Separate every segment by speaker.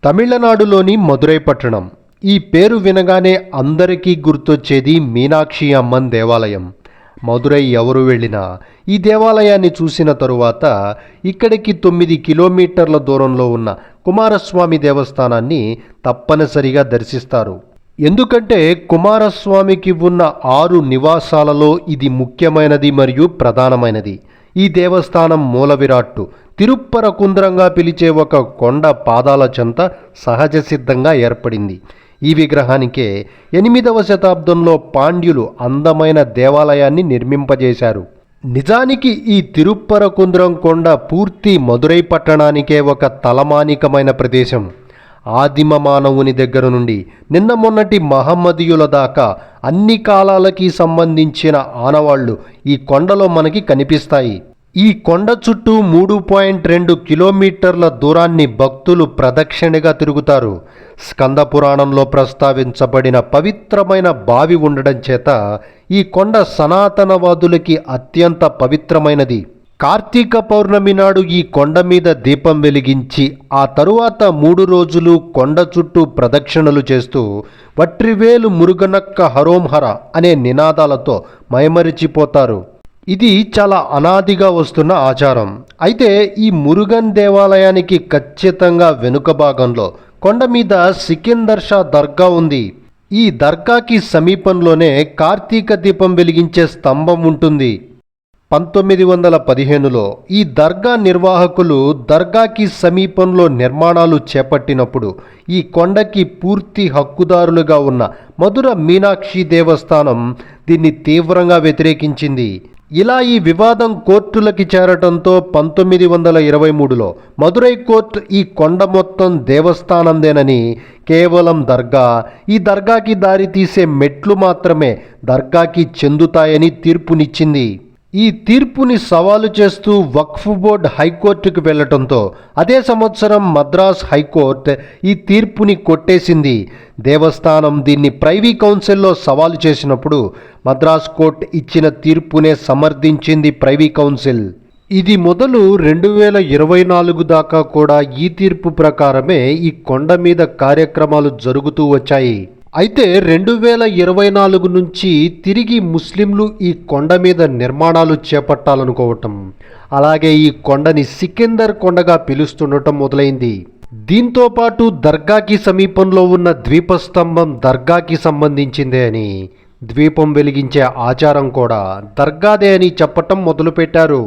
Speaker 1: తమిళనాడులోని మదురై పట్టణం. ఈ పేరు వినగానే అందరికీ గుర్తొచ్చేది మీనాక్షి అమ్మన్ దేవాలయం. మదురై ఎవరు వెళ్ళినా ఈ దేవాలయాన్ని చూసిన తరువాత ఇక్కడికి 9 కిలోమీటర్ల దూరంలో ఉన్న కుమారస్వామి దేవస్థానాన్ని తప్పనిసరిగా దర్శిస్తారు. ఎందుకంటే కుమారస్వామికి ఉన్న 6 నివాసాలలో ఇది ముఖ్యమైనది మరియు ప్రధానమైనది. ఈ దేవస్థానం మూల విరాట్టు తిరుప్పరకుంద్రంగా పిలిచే ఒక కొండ పాదాల చెంత సహజ సిద్ధంగా ఏర్పడింది. ఈ విగ్రహానికే 8వ శతాబ్దంలో పాండ్యులు అందమైన దేవాలయాన్ని నిర్మింపజేశారు. నిజానికి ఈ తిరుప్పరకుంద్రం కొండ పూర్తి మదురై పట్టణానికే ఒక తలమానికమైన ప్రదేశం. ఆదిమ మానవుని దగ్గర నుండి నిన్న మొన్నటి మహమ్మదీయుల దాకా అన్ని కాలాలకి సంబంధించిన ఆనవాళ్లు ఈ కొండలో మనకి కనిపిస్తాయి. ఈ కొండ చుట్టూ 3.2 కిలోమీటర్ల దూరాన్ని భక్తులు ప్రదక్షిణగా తిరుగుతారు. స్కంద పురాణంలో ప్రస్తావించబడిన పవిత్రమైన బావి ఉండడం చేత ఈ కొండ సనాతనవాదులకి అత్యంత పవిత్రమైనది. కార్తీక పౌర్ణమి నాడు ఈ కొండ మీద దీపం వెలిగించి ఆ తరువాత 3 రోజులు కొండ చుట్టూ ప్రదక్షిణలు చేస్తూ వట్రివేలు మురుగనక్క హరోంహర అనే నినాదాలతో మైమరిచిపోతారు. ఇది చాలా అనాదిగా వస్తున్న ఆచారం. అయితే ఈ మురుగన్ దేవాలయానికి ఖచ్చితంగా వెనుక భాగంలో కొండ మీద సికిందర్ షా దర్గా ఉంది. ఈ దర్గాకి సమీపంలోనే కార్తీక దీపం వెలిగించే స్తంభం ఉంటుంది. 1915లో ఈ దర్గా నిర్వాహకులు దర్గాకి సమీపంలో నిర్మాణాలు చేపట్టినప్పుడు ఈ కొండకి పూర్తి హక్కుదారులుగా ఉన్న మధుర మీనాక్షి దేవస్థానం దీన్ని తీవ్రంగా వ్యతిరేకించింది. ఇలా ఈ వివాదం కోర్టులకి చేరటంతో 1923లో మదురై కోర్టు ఈ కొండ మొత్తం దేవస్థానందేనని, కేవలం దర్గా, ఈ దర్గాకి దారి తీసే మెట్లు మాత్రమే దర్గాకి చెందుతాయని తీర్పునిచ్చింది. ఈ తీర్పుని సవాలు చేస్తూ వక్ఫ్ బోర్డ్ హైకోర్టుకు వెళ్లటంతో అదే సంవత్సరం మద్రాస్ హైకోర్టు ఈ తీర్పుని కొట్టేసింది. దేవస్థానం దీన్ని ప్రైవీ కౌన్సిల్లో సవాలు చేసినప్పుడు మద్రాస్ కోర్టు ఇచ్చిన తీర్పునే సమర్థించింది ప్రైవీ కౌన్సిల్. ఇది మొదలు 2024 దాకా కూడా ఈ తీర్పు ప్రకారమే ఈ కొండ మీద కార్యక్రమాలు జరుగుతూ వచ్చాయి. అయితే 2024 నుంచి తిరిగి ముస్లింలు ఈ కొండ మీద నిర్మాణాలు చేపట్టాలనుకోవటం, అలాగే ఈ కొండని సికిందర్ కొండగా పిలుస్తుండటం మొదలైంది. దీంతో పాటు దర్గాకి సమీపంలో ఉన్న ద్వీపస్తంభం దర్గాకి సంబంధించిందే అని, ద్వీపం వెలిగించే ఆచారం కూడా దర్గాదే అని చెప్పటం మొదలుపెట్టారు.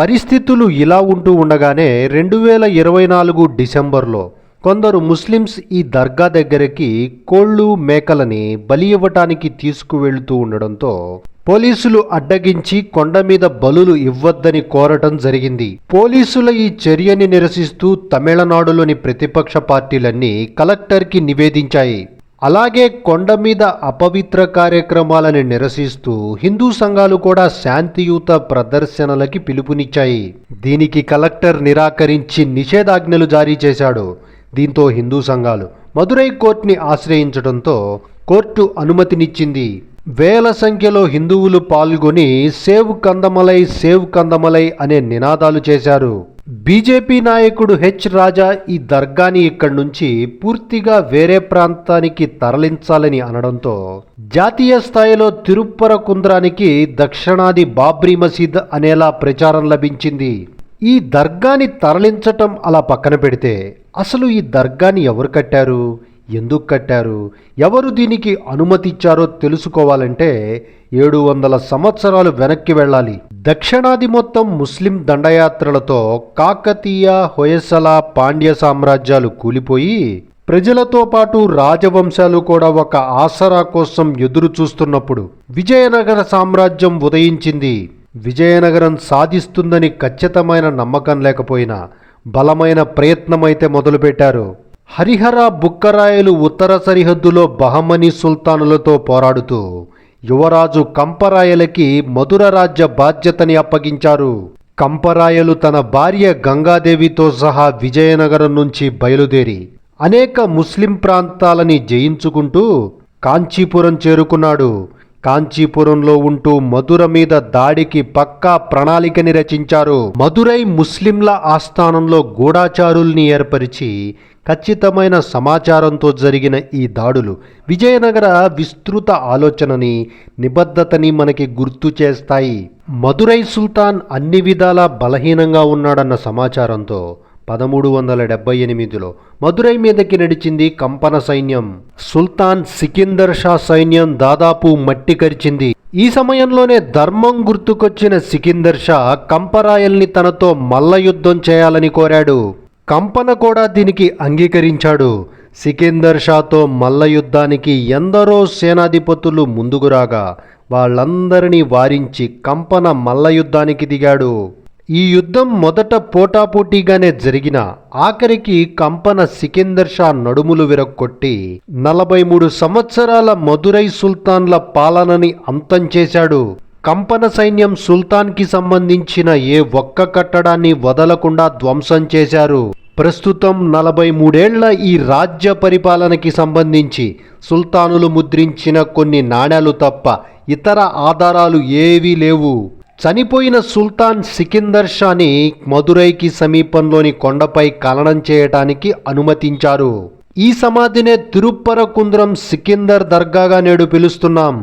Speaker 1: పరిస్థితులు ఇలా ఉంటూ ఉండగానే 2024 డిసెంబర్లో కొందరు ముస్లిమ్స్ ఈ దర్గా దగ్గరికి కోళ్ళు మేకలని బలి ఇవ్వటానికి తీసుకువెళ్తూ ఉండడంతో పోలీసులు అడ్డగించి కొండ మీద బలులు ఇవ్వద్దని కోరటం జరిగింది. పోలీసుల ఈ చర్యని నిరసిస్తూ తమిళనాడులోని ప్రతిపక్ష పార్టీలన్నీ కలెక్టర్కి నివేదించాయి. అలాగే కొండ మీద అపవిత్ర కార్యక్రమాలని నిరసిస్తూ హిందూ సంఘాలు కూడా శాంతియుత ప్రదర్శనలకి పిలుపునిచ్చాయి. దీనికి కలెక్టర్ నిరాకరించి నిషేధాజ్ఞలు జారీ చేశాడు. దీంతో హిందూ సంఘాలు మదురై కోర్టుని ఆశ్రయించడంతో కోర్టు అనుమతినిచ్చింది. వేల సంఖ్యలో హిందువులు పాల్గొని సేవ్ కందమలై అనే నినాదాలు చేశారు. బీజేపీ నాయకుడు రాజా ఈ దర్గాని ఇక్కడి నుంచి పూర్తిగా వేరే ప్రాంతానికి తరలించాలని అనడంతో జాతీయ స్థాయిలో తిరుప్పరకుంద్రానికి దక్షిణాది బాబ్రీ మసీద్ అనేలా ప్రచారం లభించింది. ఈ దర్గాని తరలించటం అలా పక్కన పెడితే అసలు ఈ దర్గాని ఎవరు కట్టారు, ఎందుకు కట్టారు, ఎవరు దీనికి అనుమతి ఇచ్చారో తెలుసుకోవాలంటే 700 సంవత్సరాలు వెనక్కి వెళ్ళాలి. దక్షిణాది మొత్తం ముస్లిం దండయాత్రలతో కాకతీయ, హొయసల, పాండ్య సామ్రాజ్యాలు కూలిపోయి ప్రజలతో పాటు రాజవంశాలు కూడా ఒక ఆసరా కోసం ఎదురు చూస్తున్నప్పుడు విజయనగర సామ్రాజ్యం ఉదయించింది. విజయనగరం సాధిస్తుందని ఖచ్చితమైన నమ్మకం లేకపోయినా బలమైన ప్రయత్నమైతే మొదలుపెట్టారు. హరిహర బుక్కరాయలు ఉత్తర సరిహద్దులో బహమనీ సుల్తానులతో పోరాడుతూ యువరాజు కంపరాయలకి మధుర రాజ్య బాధ్యతని అప్పగించారు. కంపరాయలు తన భార్య గంగాదేవితో సహా విజయనగరం నుంచి బయలుదేరి అనేక ముస్లిం ప్రాంతాలని జయించుకుంటూ కాంచీపురం చేరుకున్నాడు. కాంచీపురంలో ఉంటూ మధుర మీద దాడికి పక్కా ప్రణాళికని రచించారు. మదురై ముస్లింల ఆస్థానంలో గూఢాచారుల్ని ఏర్పరిచి ఖచ్చితమైన సమాచారంతో జరిగిన ఈ దాడులు విజయనగర విస్తృత ఆలోచనని, నిబద్ధతని మనకి గుర్తు చేస్తాయి. మదురై సుల్తాన్ అన్ని విధాలా బలహీనంగా ఉన్నాడన్న సమాచారంతో 1378లో మదురై మీదకి నడిచింది కంపన సైన్యం. సుల్తాన్ సికిందర్ షా సైన్యం దాదాపు మట్టి కరిచింది. ఈ సమయంలోనే ధర్మం గుర్తుకొచ్చిన సికిందర్ షా కంపరాయల్ని తనతో మల్ల యుద్ధం చేయాలని కోరాడు. కంపన కూడా దీనికి అంగీకరించాడు. సికిందర్ షాతో మల్ల యుద్ధానికి ఎందరో సేనాధిపతులు ముందుకు రాగా వాళ్ళందరినీ వారించి కంపన మల్ల యుద్ధానికి దిగాడు. ఈ యుద్ధం మొదట పోటాపోటీగానే జరిగిన ఆఖరికి కంపన సికిందర్ షా నడుములు విరక్కొట్టి 43 సంవత్సరాల మదురై సుల్తాన్ల పాలనని అంతం చేశాడు. కంపన సైన్యం సుల్తాన్కి సంబంధించిన ఏ ఒక్క కట్టడాన్ని వదలకుండా ధ్వంసం చేశారు. ప్రస్తుతం 43 ఏళ్ల ఈ రాజ్య పరిపాలనకి సంబంధించి సుల్తానులు ముద్రించిన కొన్ని నాణేలు తప్ప ఇతర ఆధారాలు ఏవీ లేవు. చనిపోయిన సుల్తాన్ సికిందర్ షాని మదురైకి సమీపంలోని కొండపై ఖననం చేయటానికి అనుమతించారు. ఈ సమాధినే తిరుప్పరకుంద్రం సికిందర్ దర్గాగా నేడు పిలుస్తున్నాం.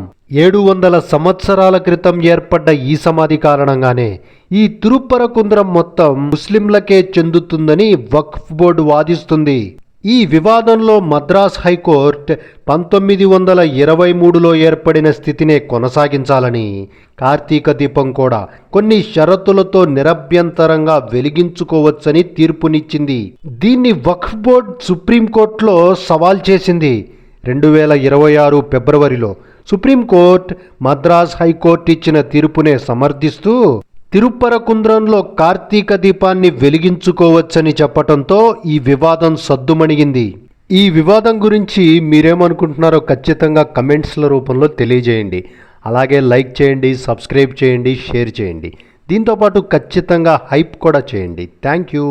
Speaker 1: 700 సంవత్సరాల క్రితం ఏర్పడ్డ ఈ సమాధి కారణంగానే ఈ తిరుప్పరకుంద్రం మొత్తం ముస్లింలకే చెందుతుందని వక్ఫ్ బోర్డు వాదిస్తుంది. ఈ వివాదంలో మద్రాస్ హైకోర్టు 1923లో ఏర్పడిన స్థితినే కొనసాగించాలని, కార్తీక దీపం కూడా కొన్ని షరతులతో నిరభ్యంతరంగా వెలిగించుకోవచ్చని తీర్పునిచ్చింది. దీన్ని వక్ఫ్ బోర్డు సుప్రీంకోర్టులో సవాల్ చేసింది. 2026 ఫిబ్రవరిలో సుప్రీంకోర్టు మద్రాస్ హైకోర్టు ఇచ్చిన తీర్పునే సమర్థిస్తూ తిరుప్పరకుంద్రంలో కార్తీక దీపాన్ని వెలిగించుకోవచ్చని చెప్పటంతో ఈ వివాదం సద్దుమణిగింది. ఈ వివాదం గురించి మీరేమనుకుంటున్నారో ఖచ్చితంగా కమెంట్స్ల రూపంలో తెలియజేయండి. అలాగే లైక్ చేయండి, సబ్స్క్రైబ్ చేయండి, షేర్ చేయండి. దీంతోపాటు ఖచ్చితంగా హైప్ కూడా చేయండి. Thank you.